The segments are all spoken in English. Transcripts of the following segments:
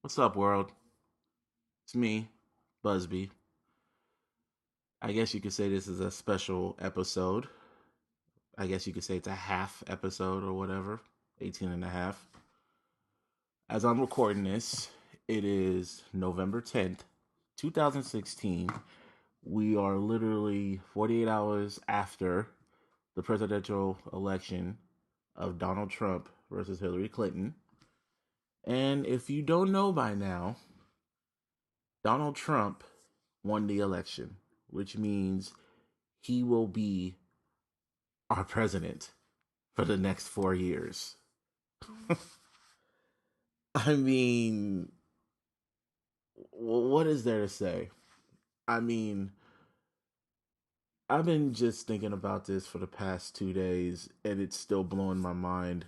What's up, world? It's me, Busby. I guess you could say this is a special episode. I guess you could say it's a half episode or whatever, 18 and a half. As I'm recording this, it is November 10th, 2016. We are literally 48 hours after the presidential election of Donald Trump versus Hillary Clinton. And if you don't know by now, Donald Trump won the election, which means he will be our president for the next 4 years. I mean, what is there to say? I mean, I've been just thinking about this for the past 2 days, and it's still blowing my mind.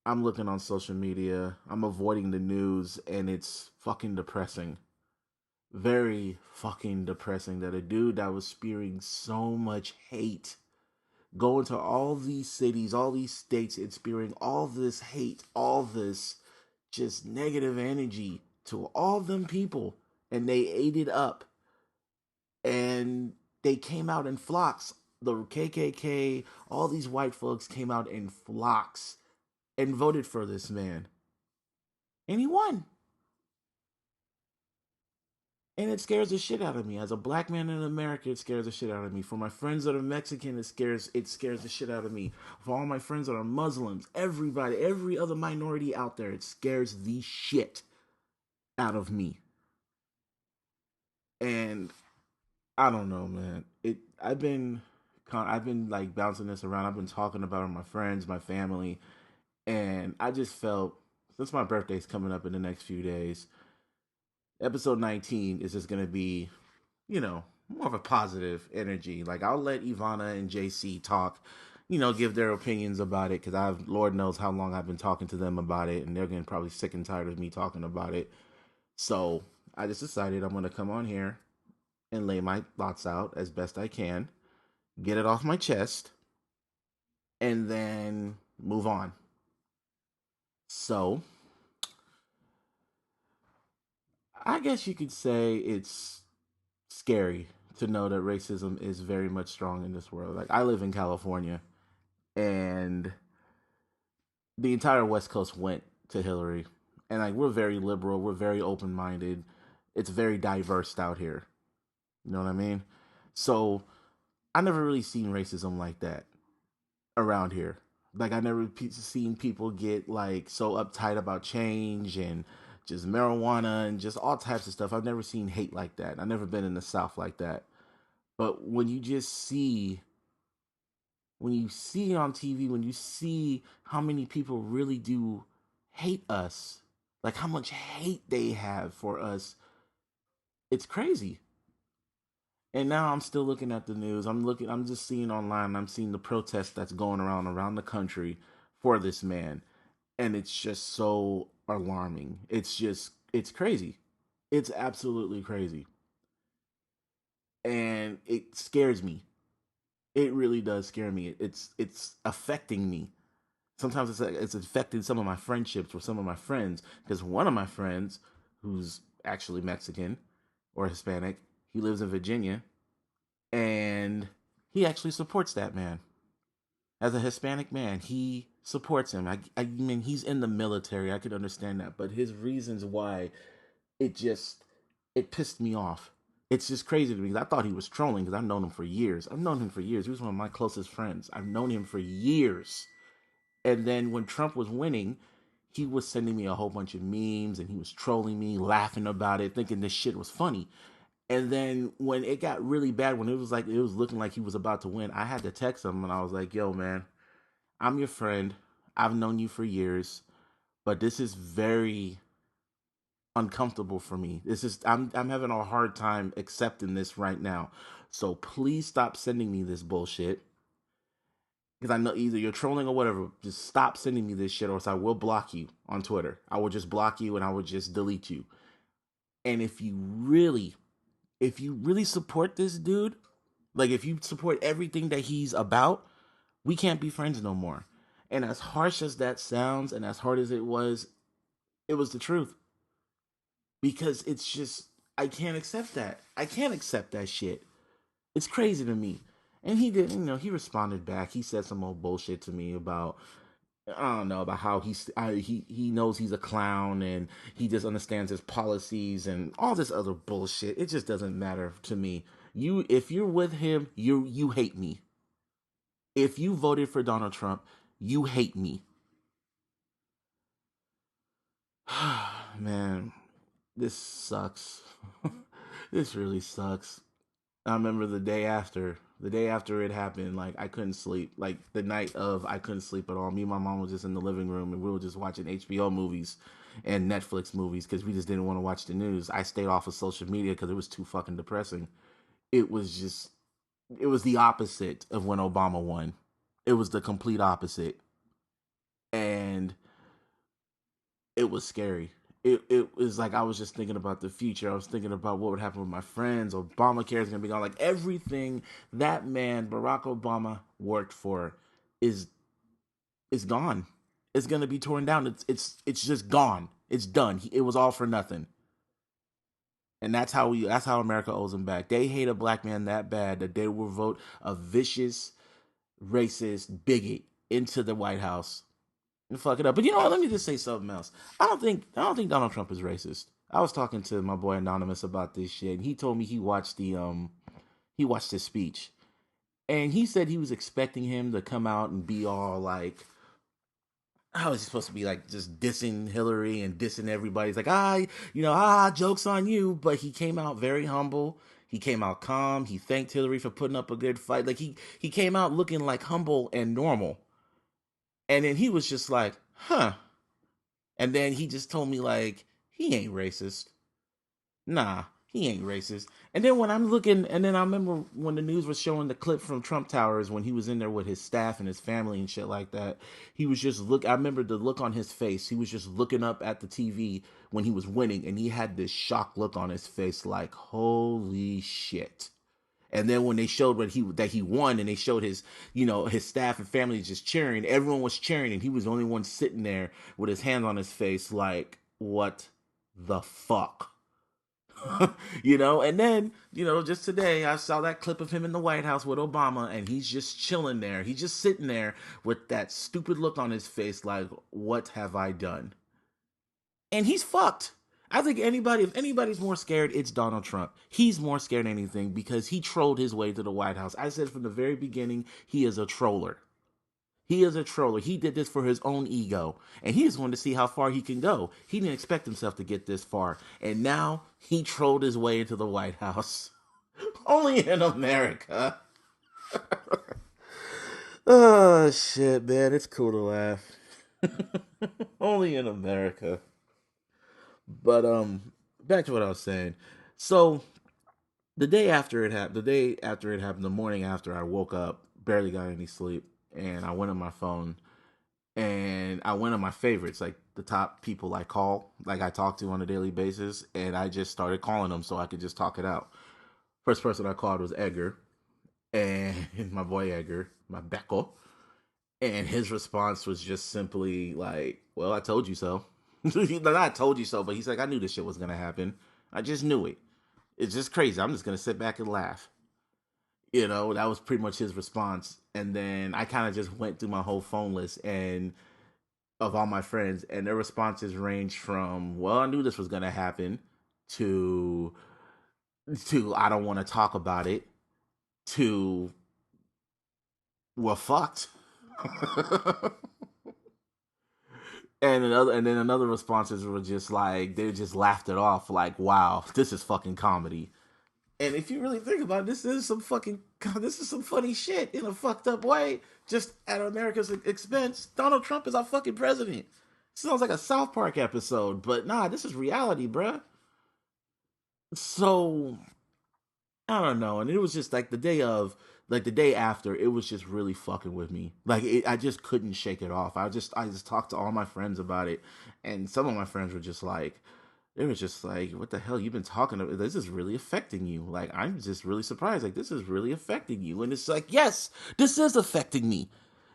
I'm looking on social media, I'm avoiding the news, and it's fucking depressing. Very fucking depressing that a dude that was spewing so much hate going to all these cities, all these states, and spewing all this hate, all this just negative energy to all them people, and they ate it up, and they came out in flocks. The KKK, all these white folks came out in flocks and voted for this man, and he won. And it scares the shit out of me. As a black man in America, it scares the shit out of me. For my friends that are Mexican, it scares the shit out of me. For all my friends that are Muslims, everybody, every other minority out there, it scares the shit out of me. And I don't know, man. I've been like bouncing this around. I've been talking about it with my friends, my family, and I just felt since my birthday's coming up in the next few days, episode 19 is just gonna be, more of a positive energy. Like I'll let Ivana and JC talk, give their opinions about it because Lord knows how long I've been talking to them about it, and they're getting probably sick and tired of me talking about it. So I just decided I'm gonna come on here and lay my thoughts out as best I can, get it off my chest, and then move on. So I guess you could say it's scary to know that racism is very much strong in this world. Like I live in California, and the entire West Coast went to Hillary, and like we're very liberal, we're very open minded. It's very diverse out here. You know what I mean? So I never really seen racism like that around here. Like I never seen people get like so uptight about change and just marijuana and just all types of stuff. I've never seen hate like that. I've never been in the South like that. But when you see on TV, when you see how many people really do hate us, like how much hate they have for us, it's crazy. And now I'm still looking at the news. I'm just seeing online, I'm seeing the protest that's going around the country for this man. And it's just so alarming. It's crazy. It's absolutely crazy. And it scares me. It really does scare me. It's affecting me. Sometimes it's affecting some of my friendships with some of my friends because one of my friends, who's actually Mexican or Hispanic, he lives in Virginia, and he actually supports that man. As a Hispanic man, he supports him. I mean, he's in the military. I could understand that, but his reasons why it just it pissed me off. It's just crazy to me because I thought he was trolling because I've known him for years. I've known him for years. He was one of my closest friends. I've known him for years. And then when Trump was winning, he was sending me a whole bunch of memes and he was trolling me, laughing about it, thinking this shit was funny. And then when it got really bad, when it was looking like he was about to win, I had to text him and I was like, "Yo, man, I'm your friend. I've known you for years, but this is very uncomfortable for me. I'm having a hard time accepting this right now. So please stop sending me this bullshit." Because I know either you're trolling or whatever. Just stop sending me this shit, or else I will block you on Twitter. I will just block you and I will just delete you. And if you really support this dude, like if you support everything that he's about, we can't be friends no more. And as harsh as that sounds, and as hard as it was, It was the truth. Because it's just, I can't accept that. I can't accept that shit. It's crazy to me. And he did, he responded back. He said some old bullshit to me about, I don't know, about how he knows he's a clown and he just understands his policies and all this other bullshit. It just doesn't matter to me. If you're with him, you hate me. If you voted for Donald Trump, you hate me. Man, this sucks. This really sucks. I remember the day after it happened, like I couldn't sleep. Like the night of, I couldn't sleep at all. Me and my mom was just in the living room and we were just watching HBO movies and Netflix movies because we just didn't want to watch the news. I stayed off of social media because it was too fucking depressing. It was just, it was the opposite of when Obama won. It was the complete opposite. And it was scary. It was like I was just thinking about the future. I was thinking about what would happen with my friends. Obamacare is gonna be gone. Like everything that man Barack Obama worked for is is gone. It's gonna be torn down. It's just gone. It's done. It was all for nothing. And that's how America owes him back. They hate a black man that bad that they will vote a vicious, racist bigot into the White House and fuck it up. But you know what? Let me just say something else. I don't think Donald Trump is racist. I was talking to my boy Anonymous about this shit, and he told me he watched his speech, and he said he was expecting him to come out and be all like, how is he supposed to be like just dissing Hillary and dissing everybody? He's like, jokes on you. But he came out very humble. He came out calm. He thanked Hillary for putting up a good fight. Like he came out looking like humble and normal. And then he was just like, huh. And then he just told me like, he ain't racist. Nah, he ain't racist. And then when I'm looking, and then I remember when the news was showing the clip from Trump Towers when he was in there with his staff and his family and shit like that. He was just I remember the look on his face. He was just looking up at the TV when he was winning, and he had this shocked look on his face, like holy shit. And then when they showed that he won, and they showed his staff and family just cheering, everyone was cheering, and he was the only one sitting there with his hand on his face, like what the fuck. And then just today I saw that clip of him in the White House with Obama, and he's just chilling there. He's just sitting there with that stupid look on his face, like, what have I done? And he's fucked. I think if anybody's more scared, it's Donald Trump. He's more scared than anything because he trolled his way to the White House. I said from the very beginning, he is a troller. He is a troller. He did this for his own ego. And he just wanted to see how far he can go. He didn't expect himself to get this far. And now he trolled his way into the White House. Only in America. Oh, shit, man. It's cool to laugh. Only in America. But back to what I was saying. So the morning after I woke up, barely got any sleep, and I went on my phone and I went on my favorites, like the top people I call, like I talk to on a daily basis, and I just started calling them so I could just talk it out. First person I called was Edgar, and my boy Edgar, my Beckel, and his response was just simply like, "Well, I told you so." Not I told you so, but he's like, "I knew this shit was gonna happen. I just knew it. It's just crazy. I'm just gonna sit back and laugh." That was pretty much his response. And then I kind of just went through my whole phone list and of all my friends, and their responses range from, "Well, I knew this was gonna happen," to "I don't want to talk about it," to "We're fucked." And then another responses were just like they just laughed it off, like, "Wow, this is fucking comedy." And if you really think about it, this is some funny shit in a fucked up way, just at America's expense. Donald Trump is our fucking president. Sounds like a South Park episode, but nah, this is reality, bruh. So I don't know, and it was just like the day after, it was just really fucking with me. I just couldn't shake it off. I just talked to all my friends about it, and some of my friends were just like, they were just like, "What the hell you've been talking about? This is really affecting you." Like, I'm just really surprised. Like, this is really affecting you, and it's like, yes, this is affecting me.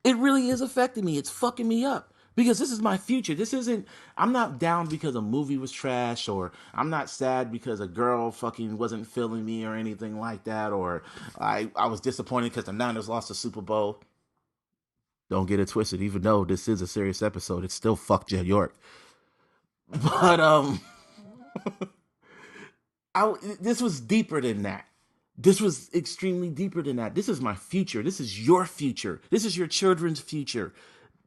It really is affecting me. It's fucking me up Because this is my future. This isn't, I'm not down because a movie was trash, or I'm not sad because a girl fucking wasn't feeling me or anything like that, or I was disappointed because the Niners lost the Super Bowl. Don't get it twisted. Even though this is a serious episode, it's still fuck Jed York. But this was deeper than that. This was extremely deeper than that. This is my future. This is your future. This is your children's future.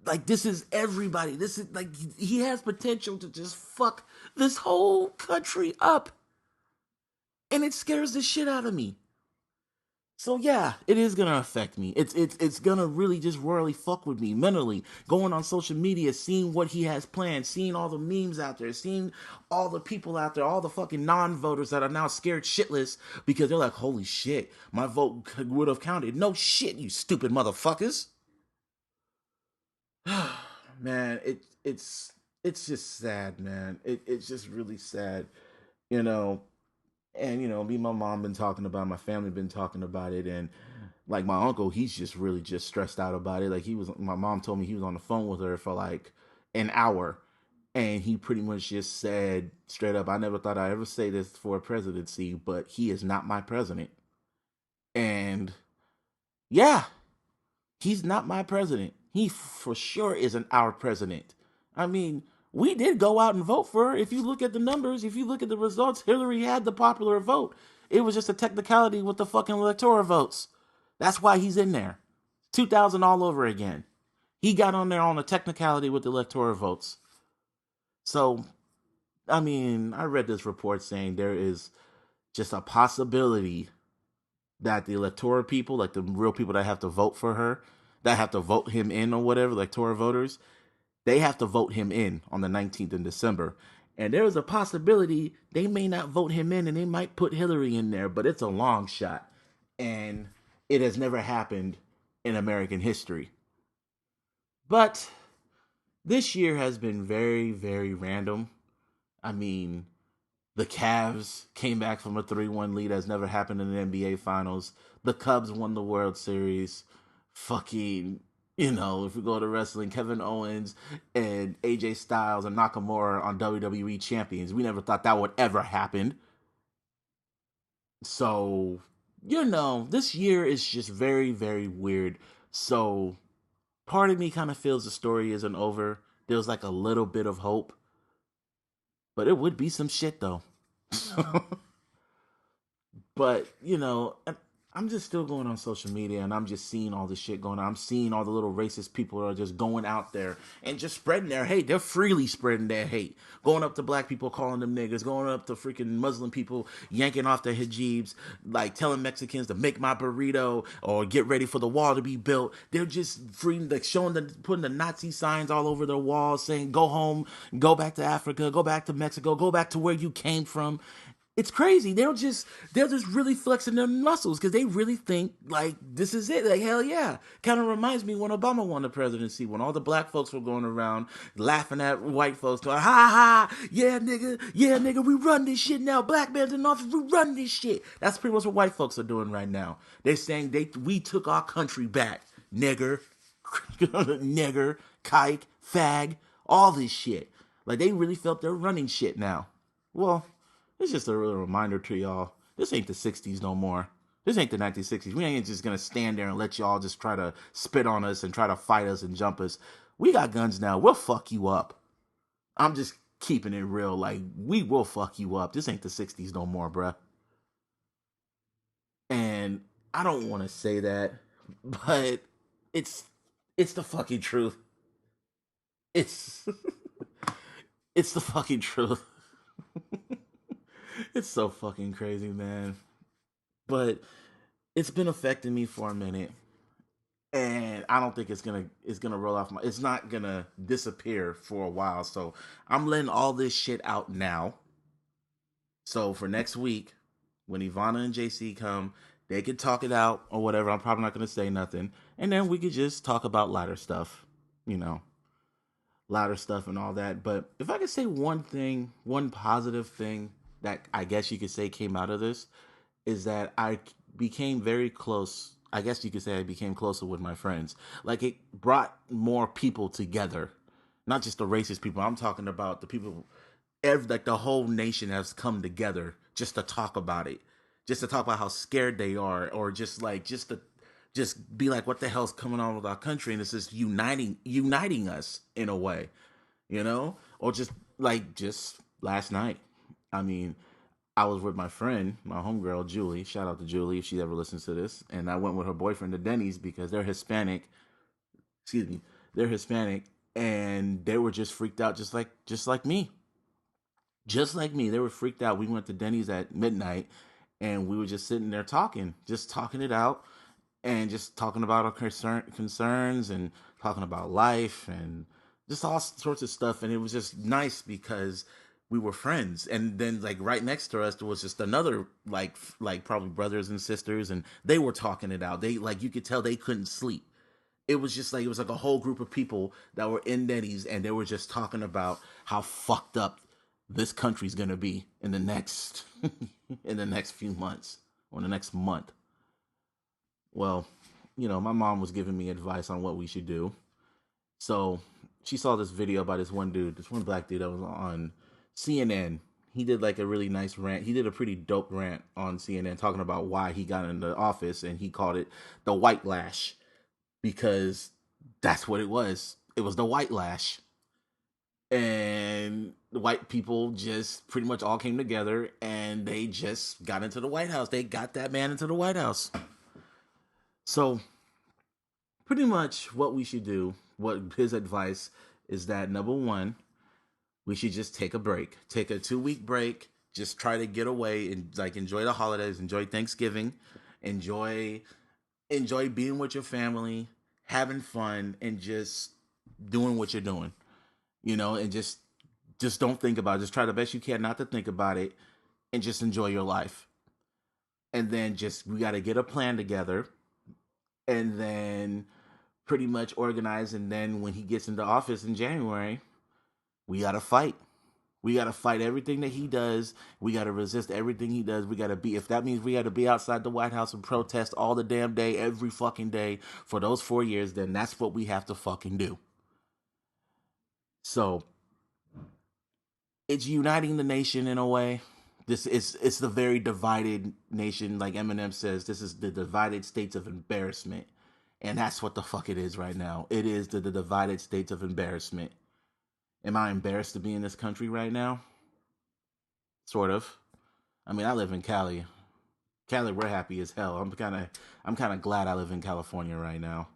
Like, this is everybody. This is like, he has potential to just fuck this whole country up. And it scares the shit out of me. So yeah, it is gonna affect me. It's gonna really just royally fuck with me mentally. Going on social media, seeing what he has planned, seeing all the memes out there, seeing all the people out there, all the fucking non-voters that are now scared shitless because they're like, holy shit, my vote would have counted. No shit, you stupid motherfuckers. Man, it's just sad, man. It's just really sad, you know. And me and my mom been talking about it, my family been talking about it, and like my uncle, he's just really just stressed out about it. Like, my mom told me he was on the phone with her for like an hour, and he pretty much just said straight up, I never thought I'd ever say this for a presidency, but he is not my president. And yeah, he's not my president. He for sure isn't our president. I mean, we did go out and vote for her. If you look at the numbers, if you look at the results, Hillary had the popular vote. It was just a technicality with the fucking electoral votes. That's why he's in there. 2000 all over again. He got on there on a technicality with the electoral votes. So, I mean, I read this report saying there is just a possibility that the electoral people, like the real people that have to vote for her, that have to vote him in or whatever, electoral voters, they have to vote him in on the 19th of December. And there is a possibility they may not vote him in and they might put Hillary in there, but it's a long shot. And it has never happened in American history. But this year has been very, very random. I mean, the Cavs came back from a 3-1 lead as never happened in the NBA Finals. The Cubs won the World Series. Fucking, if we go to wrestling, Kevin Owens and AJ Styles and Nakamura on WWE champions. We never thought that would ever happen. So, this year is just very, very weird. So, part of me kind of feels the story isn't over. There's like a little bit of hope. But it would be some shit, though. But, I'm just still going on social media and I'm just seeing all this shit going on. I'm seeing all the little racist people that are just going out there and just spreading their hate. They're freely spreading their hate. Going up to black people, calling them niggas. Going up to freaking Muslim people, yanking off their hijabs, like telling Mexicans to make my burrito or get ready for the wall to be built. They're just free, like putting the Nazi signs all over their walls saying, go home, go back to Africa, go back to Mexico, go back to where you came from. It's crazy. They're just really flexing their muscles because they really think like this is it. Like, hell yeah. Kind of reminds me when Obama won the presidency, when all the black folks were going around laughing at white folks, going, ha ha, yeah nigga, we run this shit now. Black man's in office, we run this shit. That's pretty much what white folks are doing right now. They're saying we took our country back, nigger, nigger, kike, fag, all this shit. Like, they really felt they're running shit now. Well, it's just a real reminder to y'all. This ain't the 60s no more. This ain't the 1960s. We ain't just gonna stand there and let y'all just try to spit on us and try to fight us and jump us. We got guns now. We'll fuck you up. I'm just keeping it real. Like, we will fuck you up. This ain't the 60s no more, bruh. And I don't want to say that, but it's the fucking truth. It's it's the fucking truth. It's so fucking crazy, man. But it's been affecting me for a minute, and I don't think it's gonna roll off my. It's not gonna disappear for a while. So I'm letting all this shit out now. So for next week, when Ivana and JC come, they can talk it out or whatever. I'm probably not gonna say nothing, and then we could just talk about lighter stuff, you know, lighter stuff and all that. But if I could say one thing, one positive thing that I guess you could say came out of this, is that I became very close. I guess you could say I became closer with my friends. Like, it brought more people together. Not just the racist people. I'm talking about the people. Like the whole nation has come together just to talk about it, just to talk about how scared they are, or just be like, what the hell's coming on with our country, and it's just uniting us in a way, or just last night. I mean, I was with my friend, my homegirl Julie. Shout out to Julie if she ever listens to this. And I went with her boyfriend to Denny's because they're Hispanic. Excuse me, they're Hispanic, and they were just freaked out, just like me. Just like me, they were freaked out. We went to Denny's at midnight, and we were just sitting there talking, just talking it out, and just talking about our concerns, and talking about life, and just all sorts of stuff. And it was just nice because we were friends. And then, like, right next to us, there was just another, like probably brothers and sisters, and they were talking it out. They, like, you could tell they couldn't sleep. It was like a whole group of people that were in Denny's, and they were just talking about how fucked up this country's gonna be in the next in the next few months, or the next month. Well, my mom was giving me advice on what we should do. So she saw this video by this one dude, this one black dude that was on CNN. He did like a really nice rant. He did a pretty dope rant on CNN talking about why he got into office, and he called it the white lash, because that's what it was. It was the white lash. And the white people just pretty much all came together, and they just got into the White House. They got that man into the White House. So pretty much what we should do, what his advice is, that number one, we should just take a break. Take a 2-week break. Just try to get away and like enjoy the holidays, enjoy Thanksgiving, enjoy being with your family, having fun, and just doing what you're doing. And just don't think about it. Just try the best you can not to think about it, and just enjoy your life. And then we got to get a plan together, and then pretty much organize. And then when he gets into office in January, we got to fight. We got to fight everything that he does. We got to resist everything he does. If that means we got to be outside the White House and protest all the damn day, every fucking day for those 4 years, then that's what we have to fucking do. So it's uniting the nation in a way. It's the very divided nation. Like Eminem says, this is the divided states of embarrassment. And that's what the fuck it is right now. It is the divided states of embarrassment. Am I embarrassed to be in this country right now? Sort of. I mean, I live in Cali. Cali, we're happy as hell. I'm kind of glad I live in California right now,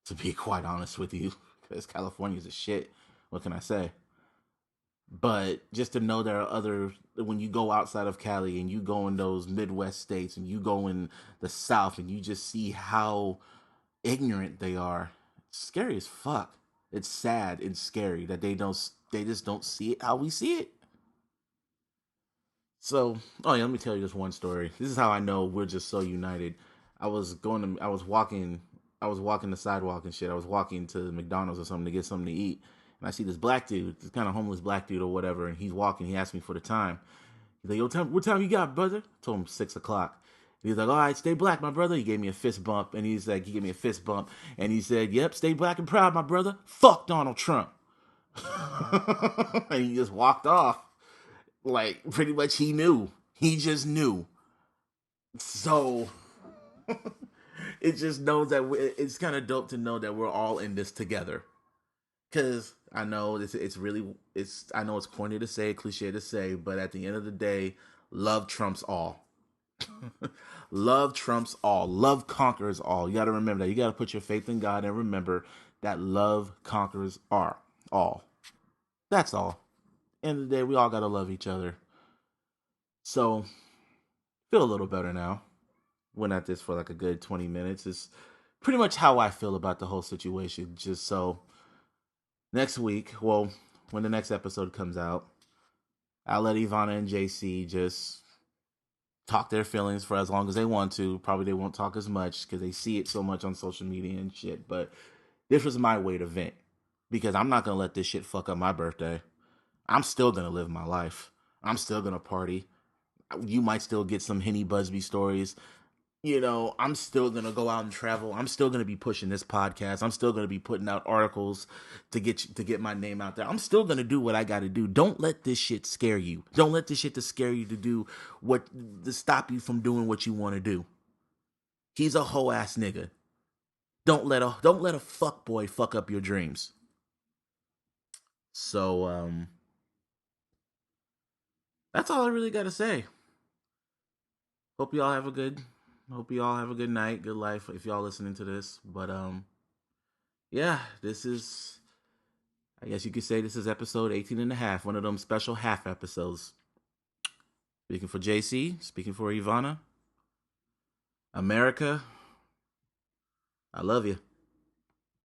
to be quite honest with you, because California's a shit. What can I say? But just to know there are when you go outside of Cali and you go in those Midwest states and you go in the South and you just see how ignorant they are, it's scary as fuck. It's sad and scary that they just don't see it how we see it. So, let me tell you this one story. This is how I know we're just so united. I was walking the sidewalk and shit. I was walking to McDonald's or something to get something to eat. And I see this black dude, this kind of homeless black dude or whatever, and he's walking. He asked me for the time. He's like, yo, what time you got, brother? I told him 6:00. He's like, all right, stay black, my brother. He gave me a fist bump, and he gave me a fist bump, and he said, yep, stay black and proud, my brother. Fuck Donald Trump. And he just walked off. Like, pretty much he knew. He just knew. So, it just knows that it's kind of dope to know that we're all in this together. Because I know I know it's corny to say, cliche to say, but at the end of the day, love trumps all. Love trumps all. Love conquers all. You got to remember that. You got to put your faith in God and remember that love conquers all. That's all. End of the day, we all got to love each other. So, feel a little better now. Went at this for like a good 20 minutes. It's pretty much how I feel about the whole situation. Just so next week, well, when the next episode comes out, I'll let Ivana and JC just talk their feelings for as long as they want to. Probably they won't talk as much because they see it so much on social media and shit. But this was my way to vent, because I'm not going to let this shit fuck up my birthday. I'm still going to live my life. I'm still going to party. You might still get some Henny Busby stories. I'm still gonna go out and travel. I'm still gonna be pushing this podcast. I'm still gonna be putting out articles to get my name out there. I'm still gonna do what I gotta do. Don't let this shit scare you. Don't let this shit to scare you to do what to stop you from doing what you want to do. He's a hoe ass nigga. Don't let a fuck boy fuck up your dreams. So that's all I really gotta say. Hope y'all have a good hope you all have a good night, good life if y'all listening to this. But yeah, this is, I guess you could say this is episode 18 and a half, one of them special half episodes. Speaking for JC, speaking for Ivana, America, I love you.